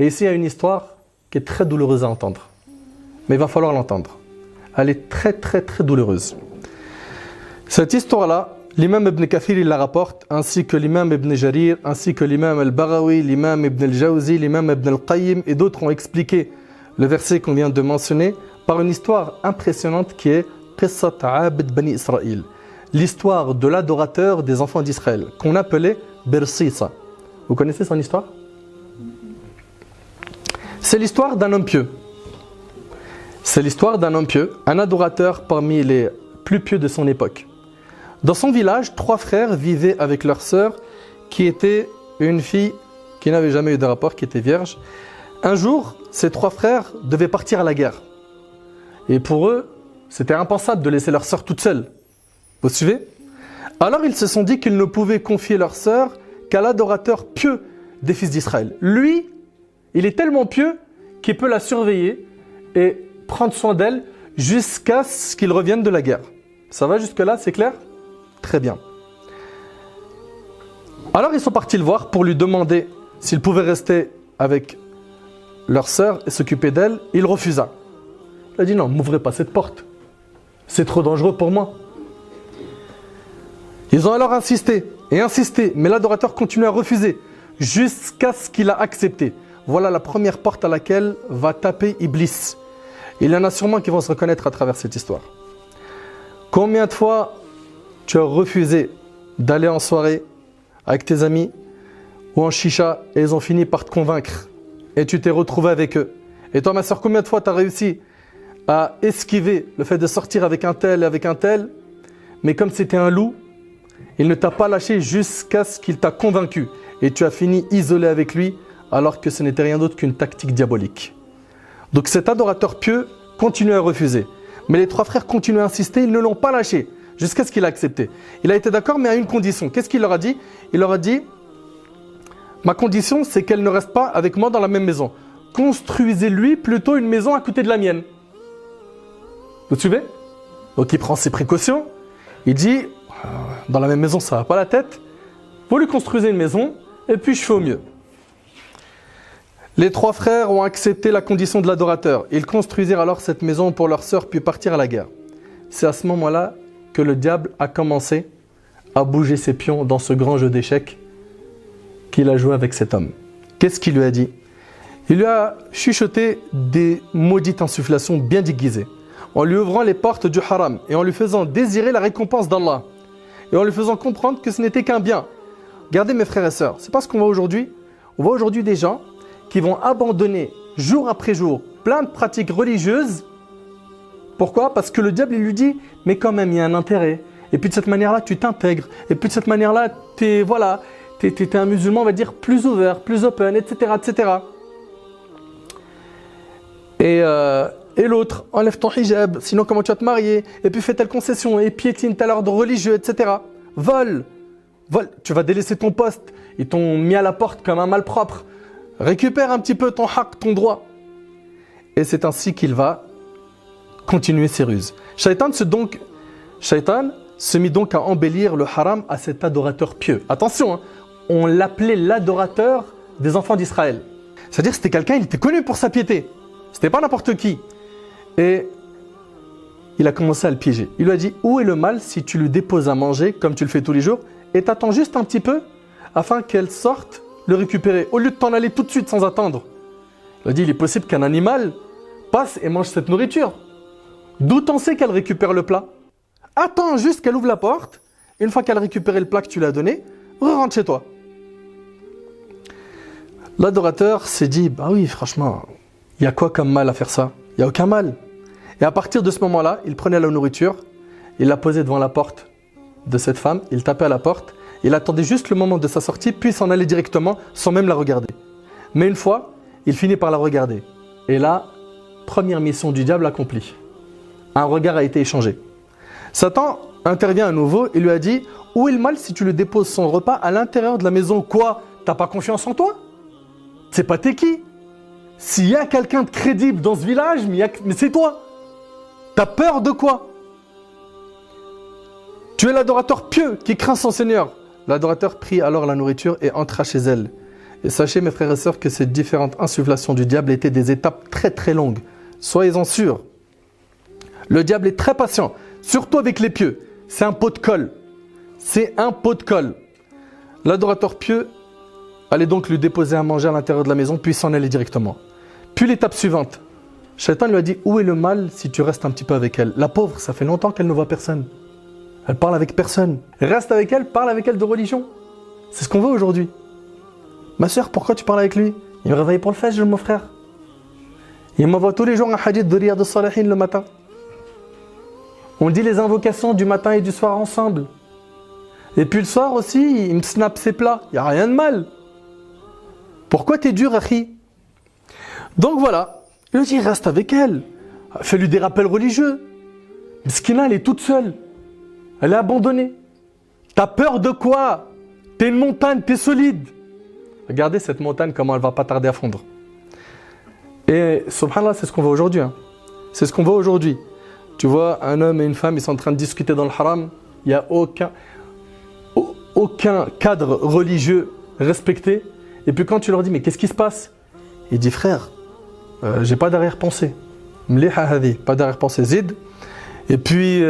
Et ici, il y a une histoire qui est très douloureuse à entendre. Mais il va falloir l'entendre. Elle est très, très, très douloureuse. Cette histoire-là, l'imam Ibn Kathir, il la rapporte, ainsi que l'imam Ibn Jarir, ainsi que l'imam Al-Baghawi, l'imam Ibn Al-Jawzi, l'imam Ibn Al-Qayyim et d'autres ont expliqué le verset qu'on vient de mentionner par une histoire impressionnante qui est Qissat Abd Bani Israël, l'histoire de l'adorateur des enfants d'Israël, qu'on appelait Bersisa. Vous connaissez son histoire? C'est l'histoire d'un homme pieux. C'est l'histoire d'un homme pieux, un adorateur parmi les plus pieux de son époque. Dans son village, 3 frères vivaient avec leur sœur qui était une fille qui n'avait jamais eu de rapport, qui était vierge. Un jour, ces 3 frères devaient partir à la guerre. Et pour eux, c'était impensable de laisser leur sœur toute seule. Vous suivez? Alors ils se sont dit qu'ils ne pouvaient confier leur sœur qu'à l'adorateur pieux des fils d'Israël. Lui, il est tellement pieux qu'il peut la surveiller et prendre soin d'elle jusqu'à ce qu'ils reviennent de la guerre. Ça va jusque-là, c'est clair? Très bien. Alors ils sont partis le voir pour lui demander s'il pouvait rester avec leur sœur et s'occuper d'elle. Il refusa. Il a dit non, m'ouvrez pas cette porte. C'est trop dangereux pour moi. Ils ont alors insisté et insisté, mais l'adorateur continue à refuser jusqu'à ce qu'il a accepté. Voilà la première porte à laquelle va taper Iblis. Il y en a sûrement qui vont se reconnaître à travers cette histoire. Combien de fois tu as refusé d'aller en soirée avec tes amis ou en chicha et ils ont fini par te convaincre et tu t'es retrouvé avec eux? Et toi, ma soeur, combien de fois tu as réussi à esquiver le fait de sortir avec un tel et avec un tel, mais comme c'était un loup, il ne t'a pas lâché jusqu'à ce qu'il t'a convaincu et tu as fini isolé avec lui alors que ce n'était rien d'autre qu'une tactique diabolique. Donc cet adorateur pieux continue à refuser. Mais les 3 frères continuent à insister, ils ne l'ont pas lâché jusqu'à ce qu'il a accepté. Il a été d'accord, mais à une condition. Qu'est-ce qu'il leur a dit? Il leur a dit, ma condition, c'est qu'elle ne reste pas avec moi dans la même maison. Construisez-lui plutôt une maison à côté de la mienne. Vous suivez? Donc il prend ses précautions. Il dit, dans la même maison, ça ne va pas la tête. Vous lui construisez une maison, et puis je fais au mieux. Les 3 frères ont accepté la condition de l'adorateur. Ils construisirent alors cette maison pour leur sœur, puis partir à la guerre. C'est à ce moment-là que le diable a commencé à bouger ses pions dans ce grand jeu d'échecs qu'il a joué avec cet homme. Qu'est-ce qu'il lui a dit? Il lui a chuchoté des maudites insufflations bien déguisées, en lui ouvrant les portes du haram et en lui faisant désirer la récompense d'Allah et en lui faisant comprendre que ce n'était qu'un bien. Regardez mes frères et sœurs, c'est pas ce qu'on voit aujourd'hui. On voit aujourd'hui des gens qui vont abandonner jour après jour plein de pratiques religieuses. Pourquoi? Parce que le diable il lui dit mais quand même il y a un intérêt. Et puis de cette manière-là tu t'intègres. Et puis de cette manière-là t'es un musulman on va dire plus ouvert, plus open, etc. etc. Et l'autre, enlève ton hijab, sinon comment tu vas te marier? Et puis fais telle concession, et piétine tel ordre religieux, etc. Vole, tu vas délaisser ton poste. Ils t'ont mis à la porte comme un malpropre. Récupère un petit peu ton haq, ton droit. Et c'est ainsi qu'il va continuer ses ruses. Shaitan se mit donc à embellir le haram à cet adorateur pieux. Attention, hein, on l'appelait l'adorateur des enfants d'Israël. C'est-à-dire que c'était quelqu'un, il était connu pour sa piété. C'était pas n'importe qui. Et il a commencé à le piéger. Il lui a dit, où est le mal si tu lui déposes à manger, comme tu le fais tous les jours, et t'attends juste un petit peu, afin qu'elle sorte le récupérer, au lieu de t'en aller tout de suite sans attendre. Il a dit, il est possible qu'un animal passe et mange cette nourriture. D'où t'en sais qu'elle récupère le plat? Attends juste qu'elle ouvre la porte, une fois qu'elle a récupéré le plat que tu lui as donné, rentre chez toi. L'adorateur s'est dit, bah oui, franchement, il y a quoi comme mal à faire ça? Il n'y a aucun mal. Et à partir de ce moment-là, il prenait la nourriture, il la posait devant la porte de cette femme, il tapait à la porte, il attendait juste le moment de sa sortie, puis s'en allait directement sans même la regarder. Mais une fois, il finit par la regarder. Et là, première mission du diable accomplie. Un regard a été échangé. Satan intervient à nouveau et lui a dit, où est le mal si tu lui déposes son repas à l'intérieur de la maison? Quoi? T'as pas confiance en toi? C'est pas t'es qui? S'il y a quelqu'un de crédible dans ce village, mais c'est toi. T'as peur de quoi? Tu es l'adorateur pieux qui craint son Seigneur. L'adorateur prit alors la nourriture et entra chez elle. Et sachez mes frères et sœurs que ces différentes insufflations du diable étaient des étapes très très longues. Soyez-en sûrs. Le diable est très patient, surtout avec les pieux. C'est un pot de colle. C'est un pot de colle. L'adorateur pieux allait donc lui déposer à manger à l'intérieur de la maison, puis s'en allait directement. Puis l'étape suivante. Shaitan lui a dit, où est le mal si tu restes un petit peu avec elle? La pauvre, ça fait longtemps qu'elle ne voit personne. Elle parle avec personne. Reste avec elle, parle avec elle de religion. C'est ce qu'on veut aujourd'hui. Ma soeur, pourquoi tu parles avec lui? Il me réveille pour le fajr, mon frère. Il m'envoie tous les jours un hadith de Riyad al-Salihin le matin. On dit les invocations du matin et du soir ensemble. Et puis le soir aussi, il me snap ses plats. Il n'y a rien de mal. Pourquoi t'es dur, Akhi? Donc voilà. Il lui dit, reste avec elle. Fais-lui des rappels religieux. Miskina, elle est toute seule. Elle est abandonnée. T'as peur de quoi? T'es une montagne, t'es solide. Regardez cette montagne, comment elle va pas tarder à fondre. Et subhanallah, c'est ce qu'on voit aujourd'hui. Hein. C'est ce qu'on voit aujourd'hui. Tu vois, un homme et une femme, ils sont en train de discuter dans le haram. Il n'y a aucun cadre religieux respecté. Et puis quand tu leur dis, mais qu'est-ce qui se passe? Il dit, frère, j'ai pas d'arrière-pensée. Mliha hadi, pas d'arrière-pensée, zid. Et puis,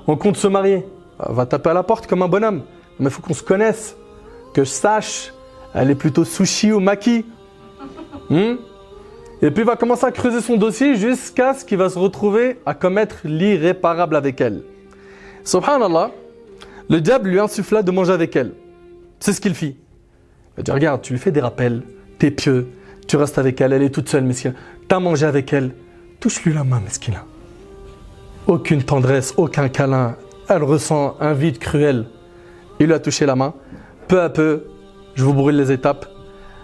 on compte se marier. Va taper à la porte comme un bonhomme. Mais il faut qu'on se connaisse. Que je sache, elle est plutôt sushi ou maki. Et puis il va commencer à creuser son dossier jusqu'à ce qu'il va se retrouver à commettre l'irréparable avec elle. Subhanallah, le diable lui insuffla de manger avec elle. C'est ce qu'il fit. Il dit, regarde, tu lui fais des rappels, t'es pieux, tu restes avec elle, elle est toute seule, mesquine. T'as mangé avec elle, touche-lui la main, mesquine. Aucune tendresse, aucun câlin. Elle ressent un vide cruel. Il lui a touché la main. Peu à peu, je vous brûle les étapes.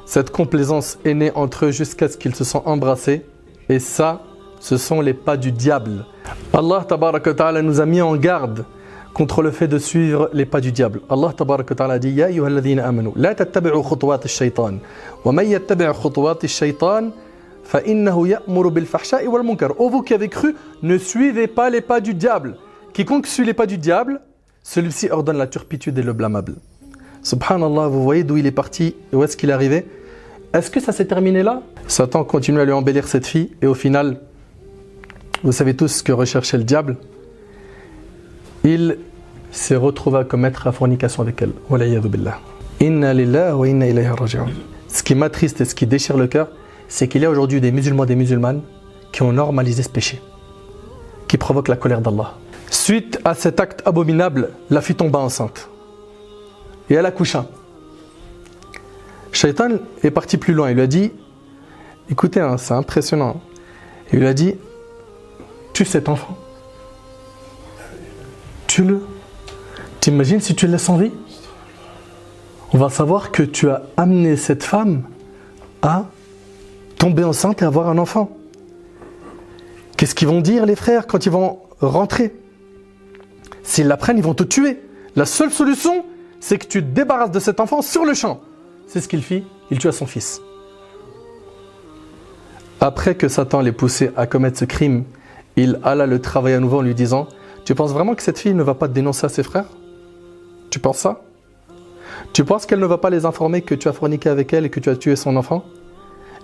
Cette complaisance est née entre eux jusqu'à ce qu'ils se sont embrassés. Et ça, ce sont les pas du diable. Allah tabaraka wa ta'ala nous a mis en garde contre le fait de suivre les pas du diable. Allah tabaraka wa ta'ala dit, Ya ayyuhalladhina amanu, la tattabi'u khutuwat ash-shaytan. Wa man yattabi' khutuwat ash-shaytan, fa innahu ya'muru bil fahsha'i wal munkar. Ô vous qui avez cru, ne suivez pas les pas du diable. Quiconque suit les pas du diable, celui-ci ordonne la turpitude et le blâmable. Subhanallah, vous voyez d'où il est parti et où est-ce qu'il est arrivé? Est-ce que ça s'est terminé là? Satan continue à lui embellir cette fille et au final, vous savez tous ce que recherchait le diable. Il s'est retrouvé à commettre la fornication avec elle. Walayadu billah. Inna lillahi wa inna ilayhi raji'un. Ce qui m'attriste et ce qui déchire le cœur, c'est qu'il y a aujourd'hui des musulmans et des musulmanes qui ont normalisé ce péché, qui provoque la colère d'Allah. Suite à cet acte abominable, la fille tomba enceinte. Et elle accoucha. Shaitan est parti plus loin. Il lui a dit, écoutez, hein, c'est impressionnant. Il lui a dit, tue cet enfant. Tue-le. T'imagines si tu le laisses en vie? On va savoir que tu as amené cette femme à tomber enceinte et avoir un enfant. Qu'est-ce qu'ils vont dire les frères quand ils vont rentrer? S'ils l'apprennent, ils vont te tuer. La seule solution, c'est que tu te débarrasses de cet enfant sur le champ. C'est ce qu'il fit, il tua son fils. Après que Satan l'ait poussé à commettre ce crime, il alla le travailler à nouveau en lui disant, tu penses vraiment que cette fille ne va pas te dénoncer à ses frères? Tu penses ça? Tu penses qu'elle ne va pas les informer que tu as forniqué avec elle et que tu as tué son enfant?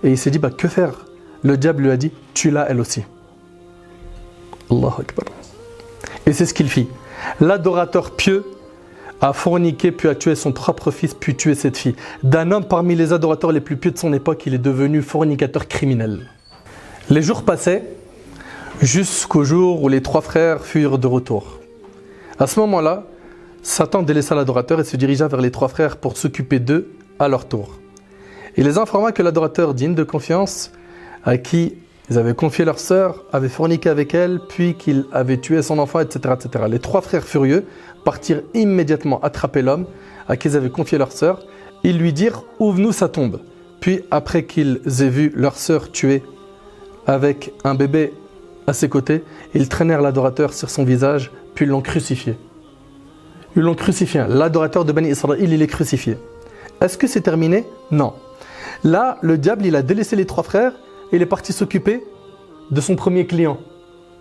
Et il s'est dit, que faire? Le diable lui a dit, tue-la elle aussi. Allahu Akbar. Et c'est ce qu'il fit. L'adorateur pieux a forniqué, puis a tué son propre fils, puis tué cette fille. D'un homme parmi les adorateurs les plus pieux de son époque, il est devenu fornicateur criminel. Les jours passaient, jusqu'au jour où les trois frères furent de retour. À ce moment-là, Satan délaissa l'adorateur et se dirigea vers les trois frères pour s'occuper d'eux à leur tour. Il les informa que l'adorateur digne de confiance, à qui ils avaient confié leur sœur, avait forniqué avec elle, puis qu'il avait tué son enfant, etc., etc. Les trois frères furieux partirent immédiatement attraper l'homme à qui ils avaient confié leur sœur. Ils lui dirent « Ouvre-nous sa tombe ». Puis, après qu'ils aient vu leur sœur tuée avec un bébé à ses côtés, ils traînèrent l'adorateur sur son visage, puis ils l'ont crucifié. Ils l'ont crucifié. L'adorateur de Bani Israël, il est crucifié. Est-ce que c'est terminé? Non. Là, le diable, il a délaissé les trois frères et il est parti s'occuper de son premier client,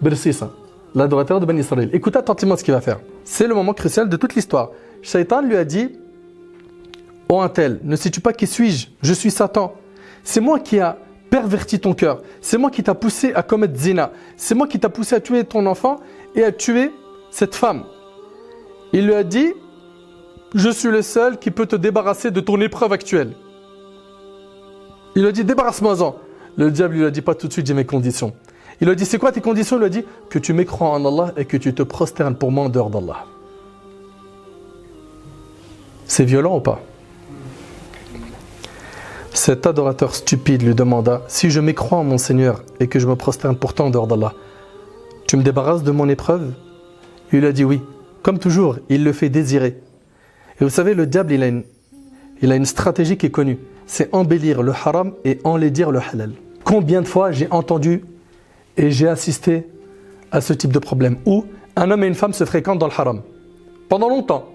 Bersisa, l'adorateur de Bani Israël. Écoutez attentivement ce qu'il va faire. C'est le moment crucial de toute l'histoire. Shaitan lui a dit, ô un tel, ne sais-tu pas qui suis-je? Je suis Satan. C'est moi qui a perverti ton cœur. C'est moi qui t'a poussé à commettre zina. C'est moi qui t'a poussé à tuer ton enfant et à tuer cette femme. Il lui a dit, je suis le seul qui peut te débarrasser de ton épreuve actuelle. Il lui a dit, débarrasse-moi-en. Le diable lui a dit, pas tout de suite, j'ai mes conditions. Il lui a dit, c'est quoi tes conditions? Il lui a dit, que tu mécrois en Allah et que tu te prosternes pour moi en dehors d'Allah. C'est violent ou pas? Cet adorateur stupide lui demanda, si je mécrois en mon Seigneur et que je me prosterne pourtant en dehors d'Allah, tu me débarrasses de mon épreuve? Il lui a dit oui. Comme toujours, il le fait désirer. Et vous savez, le diable, il a une stratégie qui est connue. C'est embellir le haram et enlaidir le halal. Combien de fois j'ai entendu et j'ai assisté à ce type de problème où un homme et une femme se fréquentent dans le haram pendant longtemps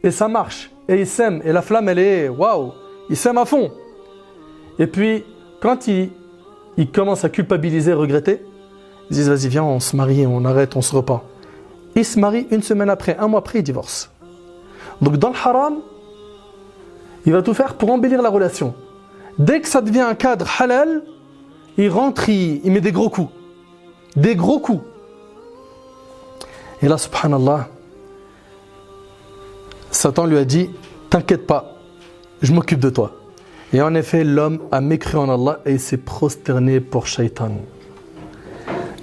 et ça marche et ils s'aiment et la flamme elle est waouh, ils s'aiment à fond. Et puis quand ils commencent à culpabiliser, regretter, ils disent vas-y viens on se marie, on arrête, on se repent. Ils se marient une semaine après, un mois après ils divorcent. Donc dans le haram, il va tout faire pour embellir la relation. Dès que ça devient un cadre halal, il rentre, il met des gros coups. Des gros coups. Et là, subhanallah, Satan lui a dit, t'inquiète pas, je m'occupe de toi. Et en effet, l'homme a mécru en Allah et il s'est prosterné pour Shaitan.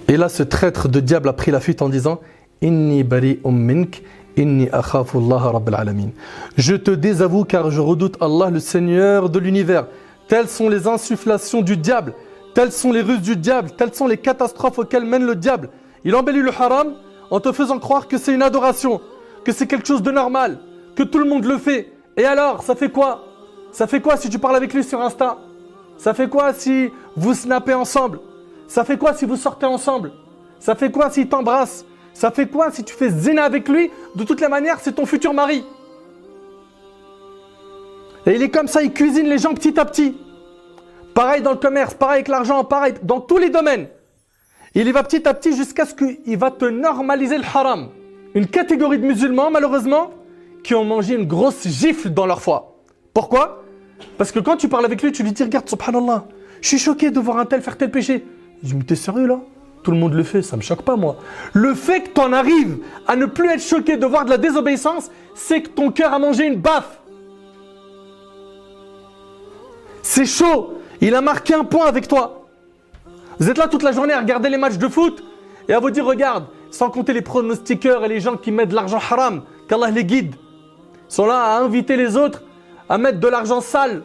Et là, ce traître de diable a pris la fuite en disant, Inni bari'um mink, inni akhafu Allah rabbil alamin. Je te désavoue car je redoute Allah, le Seigneur de l'univers. Telles sont les insufflations du diable. Telles sont les ruses du diable, telles sont les catastrophes auxquelles mène le diable. Il embellit le haram en te faisant croire que c'est une adoration, que c'est quelque chose de normal, que tout le monde le fait. Et alors, ça fait quoi? Ça fait quoi si tu parles avec lui sur Insta? Ça fait quoi si vous snappez ensemble? Ça fait quoi si vous sortez ensemble? Ça fait quoi s'il t'embrasse? Ça fait quoi si tu fais zina avec lui? De toutes les manières, c'est ton futur mari. Et il est comme ça, il cuisine les gens petit à petit. Pareil dans le commerce, pareil avec l'argent, pareil dans tous les domaines. Il y va petit à petit jusqu'à ce qu'il va te normaliser le haram. Une catégorie de musulmans, malheureusement, qui ont mangé une grosse gifle dans leur foi. Pourquoi? Parce que quand tu parles avec lui, tu lui dis, regarde, subhanallah, je suis choqué de voir un tel faire tel péché. Il dit, mais t'es sérieux là? Tout le monde le fait, ça me choque pas moi. Le fait que tu en arrives à ne plus être choqué de voir de la désobéissance, c'est que ton cœur a mangé une baffe. C'est chaud. Il a marqué un point avec toi. Vous êtes là toute la journée à regarder les matchs de foot et à vous dire, regarde, sans compter les pronostiqueurs et les gens qui mettent de l'argent haram, qu'Allah les guide. Ils sont là à inviter les autres à mettre de l'argent sale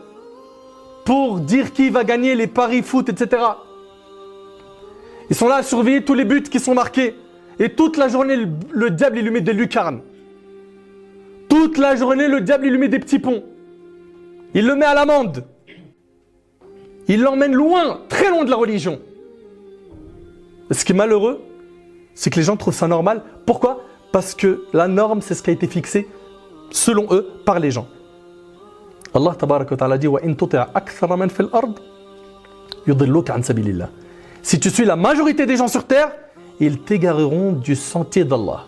pour dire qui va gagner les paris foot, etc. Ils sont là à surveiller tous les buts qui sont marqués. Et toute la journée, le diable, il lui met des lucarnes. Toute la journée, le diable, il lui met des petits ponts. Il le met à l'amende. Il l'emmène loin, très loin de la religion. Et ce qui est malheureux, c'est que les gens trouvent ça normal. Pourquoi? Parce que la norme, c'est ce qui a été fixé, selon eux, par les gens. Allah tabaraka wa ta'ala dit wa in tuti' akthara man fil ard yudilluka an sabilillah. Si tu suis la majorité des gens sur terre, ils t'égareront du sentier d'Allah.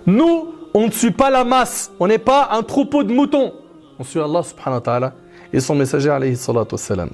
Nous, on ne suit pas la masse. On n'est pas un troupeau de moutons. On suit Allah subhanahu wa ta'ala et son messager alayhi salatu wassalam.